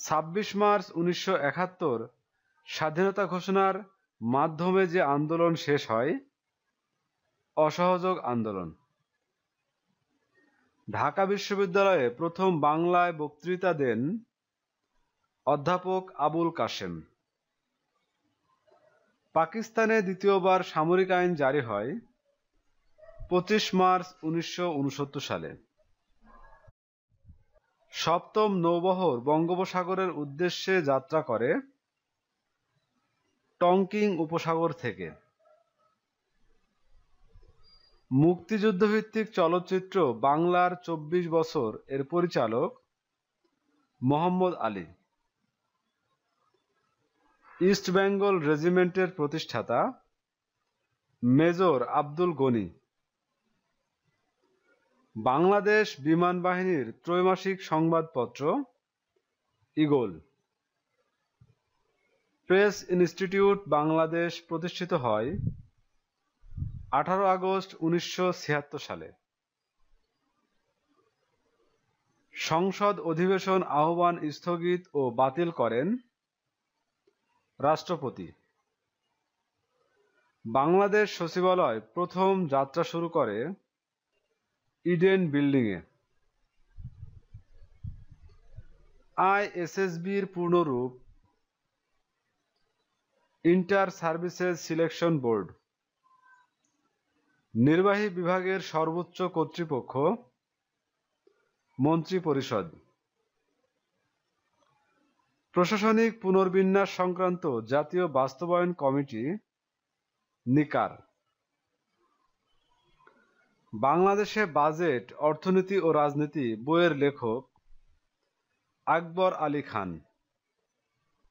26 March 1971 স্বাধীনতা ঘোষণার মাধ্যমে যে আন্দোলন শেষ হয়, অসহযোগ আন্দোলন। ঢাকা বিশ্ববিদ্যালয়ে প্রথম বাংলায় বক্তৃতা দেন অধ্যাপক আবুল কাশেম। পাকিস্তানে দ্বিতীয়বার সামরিক আইন জারি হয় 25 মার্চ 1969 সালে। সপ্তম নৌবহর বঙ্গোপসাগরের উদ্দেশ্যে যাত্রা করে টংকিং উপসাগর থেকে। মুক্তিযুদ্ধভিত্তিক চলচ্চিত্র বাংলার 24 বছর এর পরিচালক মোহাম্মদ আলী। ইস্ট বেঙ্গল রেজিমেন্টের প্রতিষ্ঠাতা মেজর আব্দুল গনি। বাংলাদেশ বিমান বাহিনীর ত্রৈমাসিক সংবাদপত্র ঈগল। প্রেস ইনস্টিটিউট বাংলাদেশ প্রতিষ্ঠিত হয় 18 আগস্ট 1976 সালে। সংসদ অধিবেশন আহ্বান স্থগিত ও বাতিল করেন রাষ্ট্রপতি। বাংলাদেশ সচিবালয় প্রথম যাত্রা শুরু করে ইডেন বিল্ডিংয়ে। আইএসএসবির পূর্ণরূপ ইন্টার সার্ভিসেস সিলেকশন বোর্ড। নির্বাহী বিভাগের সর্বোচ্চ কর্তৃপক্ষ মন্ত্রিপরিষদ। প্রশাসনিক পুনর্বিন্যাস সংক্রান্ত জাতীয় বাস্তবায়ন কমিটি নিকার। বাংলাদেশে বাজেট, অর্থনীতি ও রাজনীতি বইয়ের লেখক আকবর আলী খান।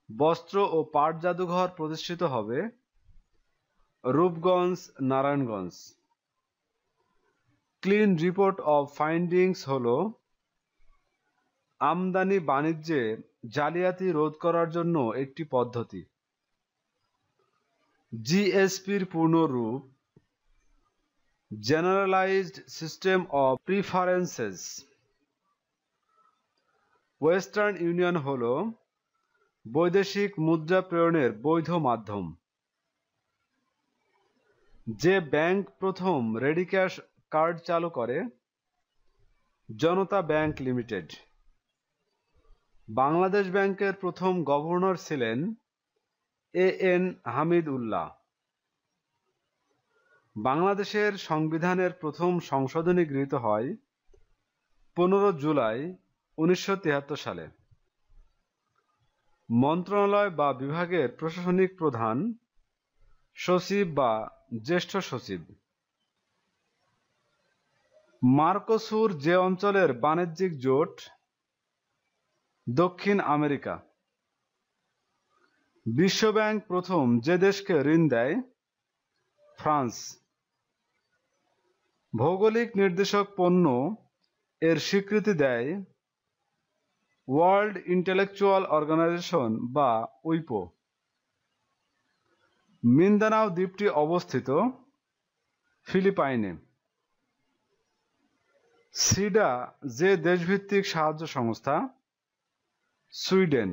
বস্ত্র ও পাট জাদুঘর প্রতিষ্ঠিত হবে Rupganj, Narayanganj. Clean report of findings হলো আমদানি বাণিজ্যে জালিয়াতি রোধ করার জন্য একটি পদ্ধতি। জিএসপির পূর্ণরূপ generalised system of preferences. Western union হলো বৈদেশিক মুদ্রা প্রেরণের বৈধ মাধ্যম। যে ব্যাংক প্রথম রেডি ক্যাশ কার্ড চালু করে? জনতা ব্যাংক লিমিটেড। বাংলাদেশ ব্যাংকের প্রথম গভর্নর ছিলেন এএন হামিদ উল্লাহ। বাংলাদেশের সংবিধানের প্রথম সংশোধনী গৃহীত হয় 15 জুলাই 1973 সালে। মন্ত্রণালয় বা বিভাগের প্রশাসনিক প্রধান সচিব বা জ্যেষ্ঠ সচিব। মার্কোসুর যে অঞ্চলের বাণিজ্যিক জোট? দক্ষিণ আমেরিকা। বিশ্বব্যাংক প্রথম যে দেশকে ঋণ দেয়? ফ্রান্স। ভৌগোলিক নির্দেশক পণ্য এর স্বীকৃতি দেয় ওয়ার্ল্ড ইন্টেলেকচুয়াল অর্গানাইজেশন বা উইপো। মিন্দানাও দ্বীপটি অবস্থিত ফিলিপাইনে। সিডা যে দেশভিত্তিক সাহায্য সংস্থা? সুইডেন।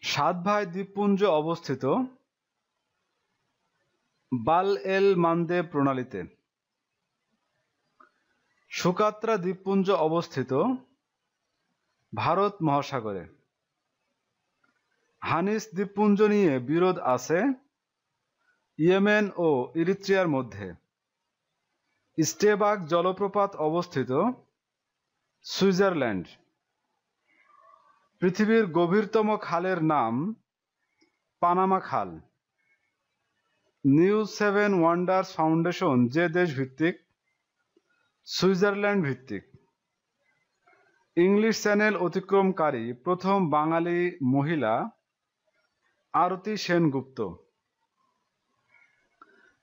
সাত ভাই দ্বীপপুঞ্জ অবস্থিত বাল এল মান্দে প্রণালীতে। সুকাত্রা দ্বীপপুঞ্জ অবস্থিত ভারত মহাসাগরে। হানিস দ্বীপপুঞ্জ নিয়ে বিরোধ আছে ইয়েমেন ও ইরিত্রিয়ার মধ্যে। স্টেবাক জলপ্রপাত অবস্থিত সুইজারল্যান্ড। পৃথিবীর গভীরতম খালের নাম পানামা খাল। নিউ সেভেন ওয়ান্ডার্স ফাউন্ডেশন যে দেশ ভিত্তিক? সুইজারল্যান্ড ভিত্তিক। ইংলিশ চ্যানেল অতিক্রমকারী প্রথম বাঙালি মহিলা আরতি সেনগুপ্ত।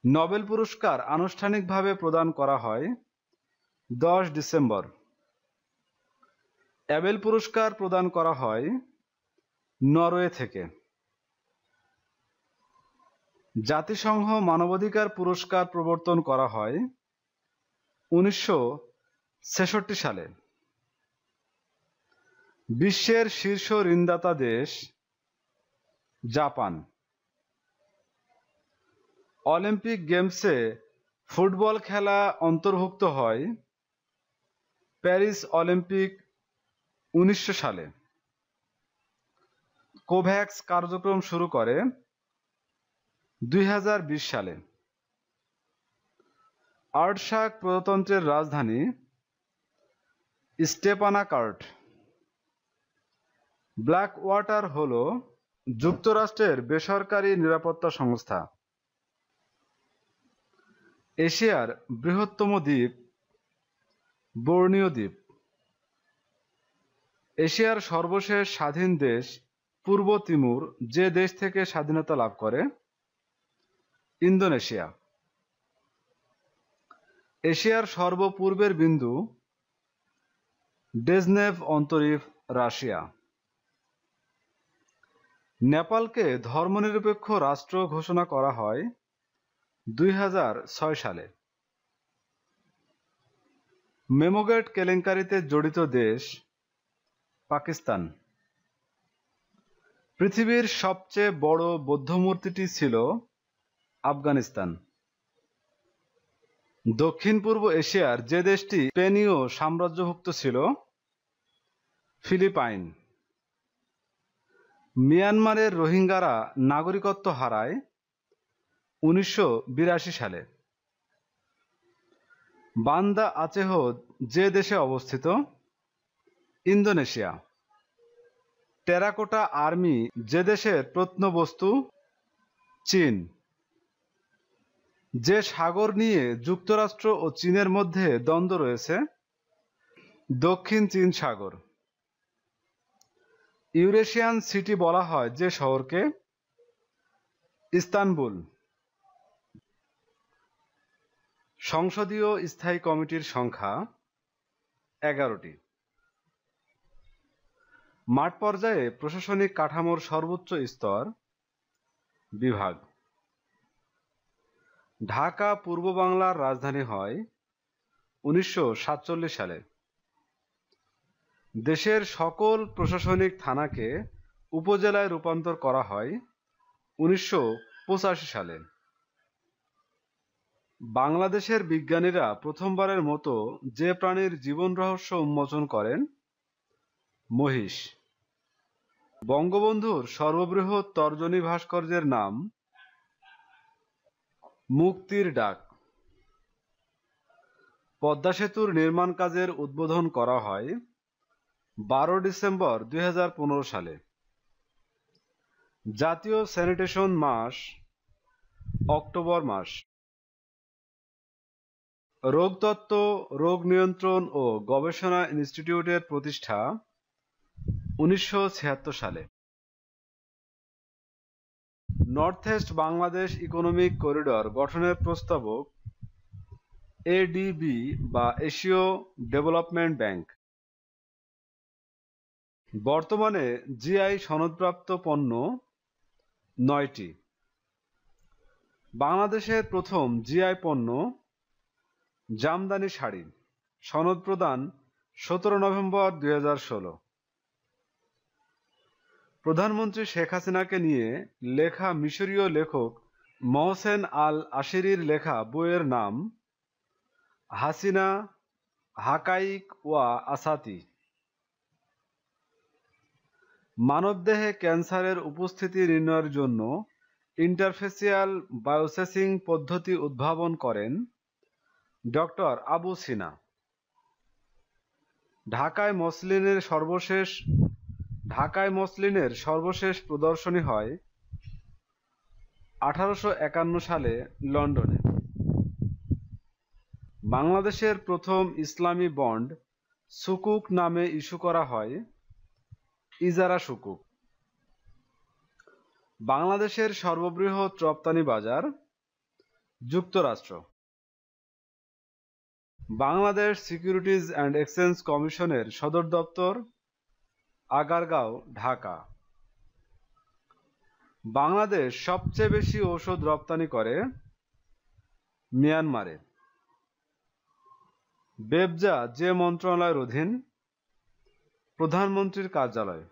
নোবেল পুরস্কার আনুষ্ঠানিকভাবে প্রদান করা হয় 10 ডিসেম্বর। অ্যাবেল পুরস্কার প্রদান করা হয় নরওয়ে থেকে। জাতিসংঘ মানবাধিকার পুরস্কার প্রবর্তন করা হয় 1966 সালে। বিশ্বের শীর্ষ ঋণদাতা দেশ জাপান। অলিম্পিক গেমসে ফুটবল খেলা অন্তর্ভুক্ত হয় প্যারিস অলিম্পিক 1900 সালে। কোভ্যাক্স কার্যক্রম শুরু করে 2020 সালে। আর্টশাক প্রজাতন্ত্রের রাজধানী স্টেপানাকার্ট। ব্ল্যাক ওয়াটার হল যুক্তরাষ্ট্রের বেসরকারি নিরাপত্তা সংস্থা। এশিয়ার বৃহত্তম দ্বীপ বর্নিও দ্বীপ। এশিয়ার সর্বশেষ স্বাধীন দেশ পূর্ব তিমুর যে দেশ থেকে স্বাধীনতা লাভ করে? ইন্দোনেশিয়া। এশিয়ার সর্বপূর্বের বিন্দু ডেজনেভ অন্তরীপ রাশিয়া। নেপালকে ধর্মনিরপেক্ষ রাষ্ট্র ঘোষণা করা হয় 2006 সালে। মেমোগেট কেলেঙ্কারিতে জড়িত দেশ পাকিস্তান। পৃথিবীর সবচেয়ে বড় বৌদ্ধ মূর্তিটি ছিল আফগানিস্তান। দক্ষিণ পূর্ব এশিয়ার যে দেশটি স্পেনীয় সাম্রাজ্যভুক্ত ছিল? ফিলিপাইন। মিয়ানমারের রোহিঙ্গারা নাগরিকত্ব হারায় 1982 সালে। বান্দা আচেহ যে দেশে অবস্থিত? ইন্দোনেশিয়া। টেরাকোটা আর্মি যে দেশের প্রত্নবস্তু? চীন। যে সাগর নিয়ে যুক্তরাষ্ট্র ও চীনের মধ্যে দ্বন্দ্ব রয়েছে? দক্ষিণ চীন সাগর। ইউরেশিয়ান সিটি বলা হয় যে শহরকে? ইস্তানবুল। সংসদীয় স্থায়ী কমিটির সংখ্যা 11টি। মাঠ পর্যায়ে প্রশাসনিক কাঠামোর সর্বোচ্চ স্তর বিভাগ। ঢাকা পূর্ব বাংলার রাজধানী হয় 1947 সালে। দেশের সকল প্রশাসনিক থানাকে উপজেলায় রূপান্তর করা হয় 1985 সালে। বাংলাদেশের বিজ্ঞানীরা প্রথমবারের মতো যে প্রাণীর জীবন রহস্য উন্মোচন করেন? মহিষ। বঙ্গবন্ধুর সর্ববৃহৎ তর্জনী ভাস্কর্যের নাম? মুক্তির ডাক। পদ্মা সেতুর নির্মাণ কাজের উদ্বোধন করা হয় 12 ডিসেম্বর 2015 সালে। জাতীয় স্যানিটেশন মাস অক্টোবর মাস। রোগতত্ত্ব, রোগ নিয়ন্ত্রণ ও গবেষণা ইনস্টিটিউটের প্রতিষ্ঠা 1976 সালে। North east Bangladesh economic corridor গঠনের প্রস্তাবক এডিবি বা এশীয় ডেভেলপমেন্ট ব্যাংক। বর্তমানে জিআই সনদপ্রাপ্ত পণ্য 9টি। বাংলাদেশের প্রথম জিআই পণ্য জামদানি শাড়ি। সনদ প্রদান 17 নভেম্বর 2016। প্রধানমন্ত্রী শেখ হাসিনাকে নিয়ে লেখা মিশরীয় লেখক মহসেন আল আশিরির লেখা বইয়ের নাম হাসিনা হাকাইক ওয়া আসাতি। মানবদেহে ক্যান্সারের উপস্থিতি নির্ণয়ের জন্য ইন্টারফেসিয়াল বায়োসেসিং পদ্ধতি উদ্ভাবন করেন ডক্টর আবু সিনা। ঢাকায় মসলিনের সর্বশেষ প্রদর্শনী হয় 1851 সালে লন্ডনে। বাংলাদেশের প্রথম ইসলামী বন্ড সুকুক নামে ইস্যু করা হয় ইজারা সুকুক। বাংলাদেশের সর্ববৃহৎ রপ্তানি বাজার যুক্তরাষ্ট্র। বাংলাদেশ সিকিউরিটিজ অ্যান্ড এক্সচেঞ্জ কমিশনের সদর দপ্তর আগারগাঁও, ঢাকা। বাংলাদেশ সবচেয়ে বেশি ঔষধ রপ্তানি করে মিয়ানমারে। বেবজা যে মন্ত্রণালয়ের অধীন? প্রধানমন্ত্রীর কার্যালয়।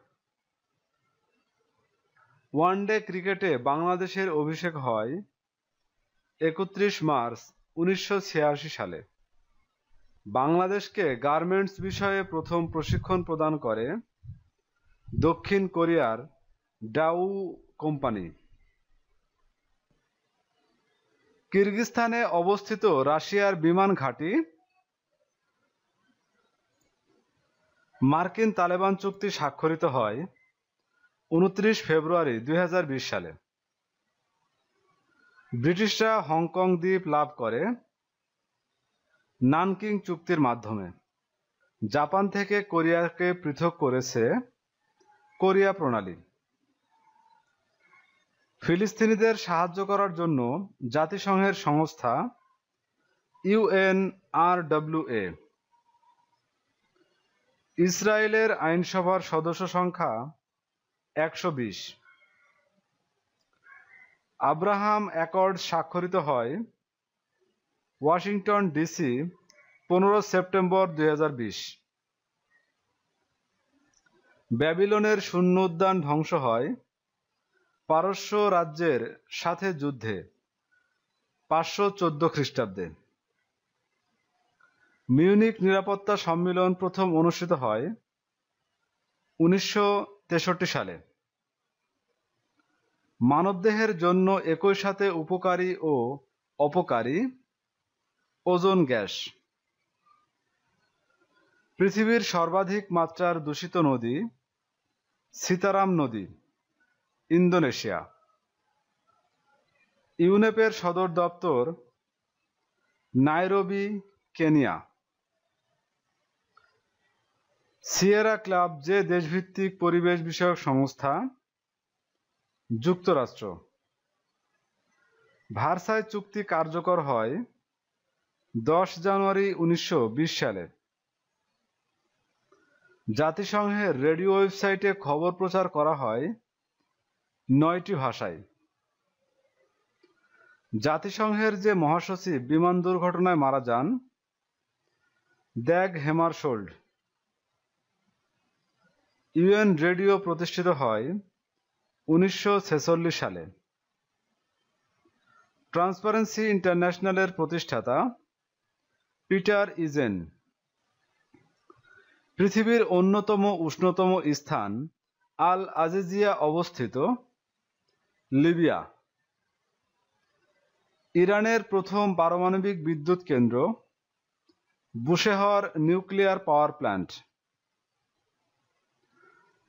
ওয়ানডে ক্রিকেটে বাংলাদেশের অভিষেক হয় 31 মার্চ 1986 সালে। বাংলাদেশকে গার্মেন্টস বিষয়ে প্রথম প্রশিক্ষণ প্রদান করে দক্ষিণ কোরিয়ার ডাউ কোম্পানি। কিরগিজস্তানে অবস্থিত রাশিয়ার বিমান ঘাঁটি। মার্কিন তালেবান চুক্তি স্বাক্ষরিত হয় 29 ফেব্রুয়ারি 2020 সালে। ব্রিটিশরা হংকং দ্বীপ লাভ করে নানকিং চুক্তির মাধ্যমে। জাপান থেকে কোরিয়াকে পৃথক করেছে কোরিয়া প্রণালী। ফিলিস্তিনিদের সাহায্য করার জন্য জাতিসংঘের সংস্থা UNRWA। ইসরায়েলের আইনসভার সদস্য সংখ্যা 120। আব্রাহাম অ্যাকর্ড স্বাক্ষরিত হয় ওয়াশিংটন ডিসি 15 সেপ্টেম্বর 2020। ব্যাবিলনের শূন্য উদ্যান ধ্বংস হয় পারস্য রাজ্যের সাথে যুদ্ধে 514 খ্রিস্টাব্দে। মিউনিক নিরাপত্তা সম্মেলন প্রথম অনুষ্ঠিত হয় 1963 সালে। মানবদেহের জন্য একই সাথে উপকারী ও অপকারী ওজোন গ্যাস। পৃথিবীর সর্বাধিক মাত্রার দূষিত নদী সিতারাম নদী, ইন্দোনেশিয়া। ইউনেপের সদর দপ্তর নাইরোবি, কেনিয়া। সিয়েরা ক্লাব যে দেশভিত্তিক পরিবেশ বিষয়ক সংস্থা? যুক্তরাষ্ট্র। ভার্সাই চুক্তি কার্যকর হয় 10 জানুয়ারি 1920 সালে। জাতিসংঘের রেডিও ওয়েবসাইটে খবর প্রচার করা হয় 9টি ভাষায়। জাতিসংঘের যে মহাসচিব বিমান দুর্ঘটনায় মারা যান? দ্যাগ হেমারশোল্ড। ইউএন রেডিও প্রতিষ্ঠিত হয় 1946 সালে। ট্রান্সপারেন্সি ইন্টারন্যাশনালের প্রতিষ্ঠাতা পিটার ইজেন। পৃথিবীর অন্যতম উষ্ণতম স্থান আল আজিজিয়া অবস্থিত লিবিয়া। ইরানের প্রথম পারমাণবিক বিদ্যুৎ কেন্দ্র Bushehr nuclear power plant.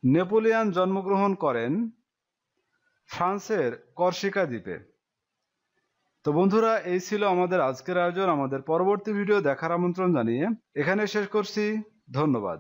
Napoleon জন্মগ্রহণ করেন ফ্রান্সের কর্সিকা দ্বীপে। তো বন্ধুরা, এই ছিল আমাদের আজকের আয়োজন। আমাদের পরবর্তী ভিডিও দেখার আমন্ত্রণ জানিয়ে এখানে শেষ করছি। ধন্যবাদ।